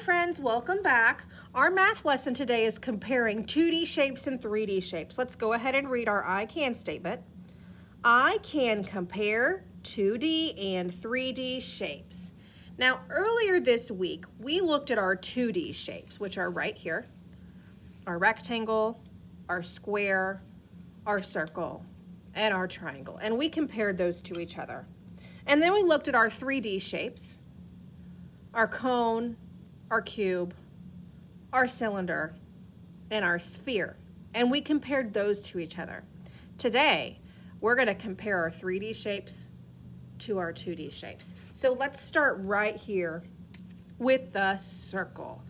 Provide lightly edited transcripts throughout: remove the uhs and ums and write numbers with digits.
friends, welcome back. Our math lesson today is comparing 2D shapes and 3D shapes. Let's go ahead and read our I can statement. I can compare 2D and 3D shapes. Now, earlier this week, we looked at our 2D shapes, which are right here. Our rectangle, our square, our circle, and our triangle. And we compared those to each other. And then we looked at our 3D shapes, our cone, our cube, our cylinder, and our sphere. And we compared those to each other. Today, we're going to compare our 3D shapes to our 2D shapes. So let's start right here with the circle.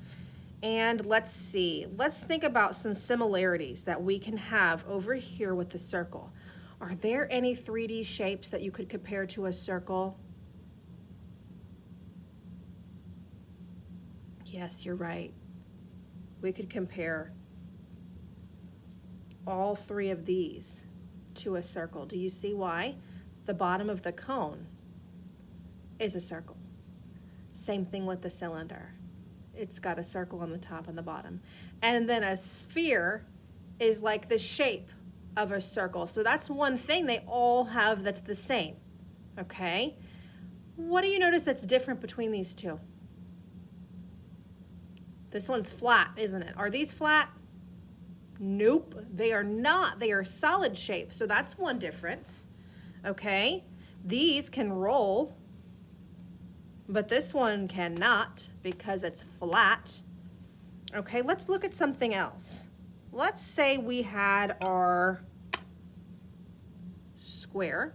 And let's see, let's think about some similarities that we can have over here with the circle. Are there any 3D shapes that you could compare to a circle? Yes, you're right. We could compare all three of these to a circle. Do you see why? The bottom of the cone is a circle. Same thing with the cylinder. It's got a circle on the top and the bottom. And then a sphere is like the shape of a circle. So that's one thing they all have that's the same, okay? What do you notice that's different between these two? This one's flat, isn't it? Are these flat? Nope, they are not. They are solid shapes, so that's one difference, okay? These can roll, but this one cannot because it's flat. Okay, let's look at something else. Let's say we had our square.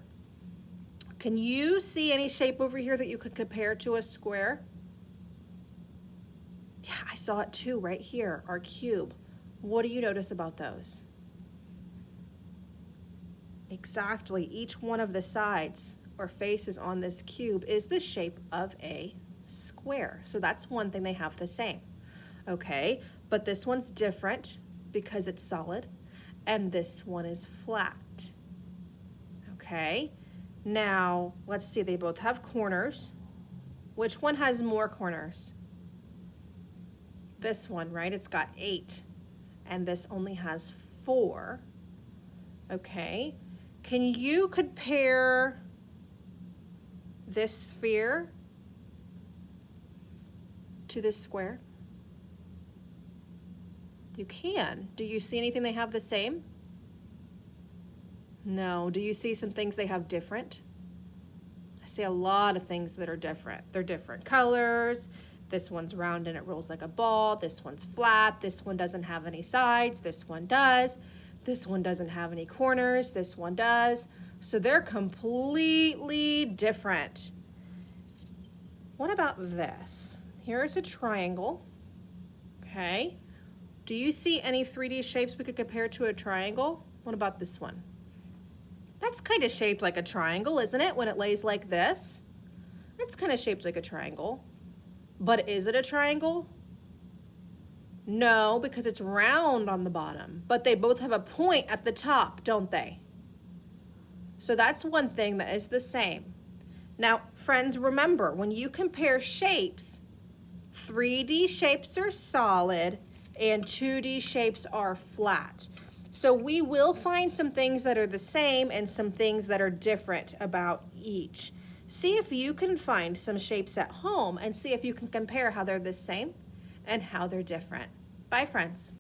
Can you see any shape over here that you could compare to a square? Yeah, I saw it too right here, our cube. What do you notice about those? Exactly, each one of the sides or faces on this cube is the shape of a square. So that's one thing they have the same. Okay, but this one's different because it's solid, and this one is flat. Okay, now let's see, they both have corners. Which one has more corners? This one, right? It's got 8, and this only has 4. Okay, can you compare this sphere to this square? You can. Do you see anything they have the same? No. Do you see some things they have different? I see a lot of things that are different. They're different colors. This one's round and it rolls like a ball. This one's flat. This one doesn't have any sides. This one does. This one doesn't have any corners. This one does. So they're completely different. What about this? Here's a triangle. Okay. Do you see any 3D shapes we could compare to a triangle? What about this one? That's kind of shaped like a triangle, isn't it, when it lays like this? It's kind of shaped like a triangle. But is it a triangle? No, because it's round on the bottom. But they both have a point at the top, don't they? So that's one thing that is the same. Now, friends, remember, when you compare shapes, 3D shapes are solid and 2D shapes are flat. So we will find some things that are the same and some things that are different about each. See if you can find some shapes at home and see if you can compare how they're the same and how they're different. Bye, friends.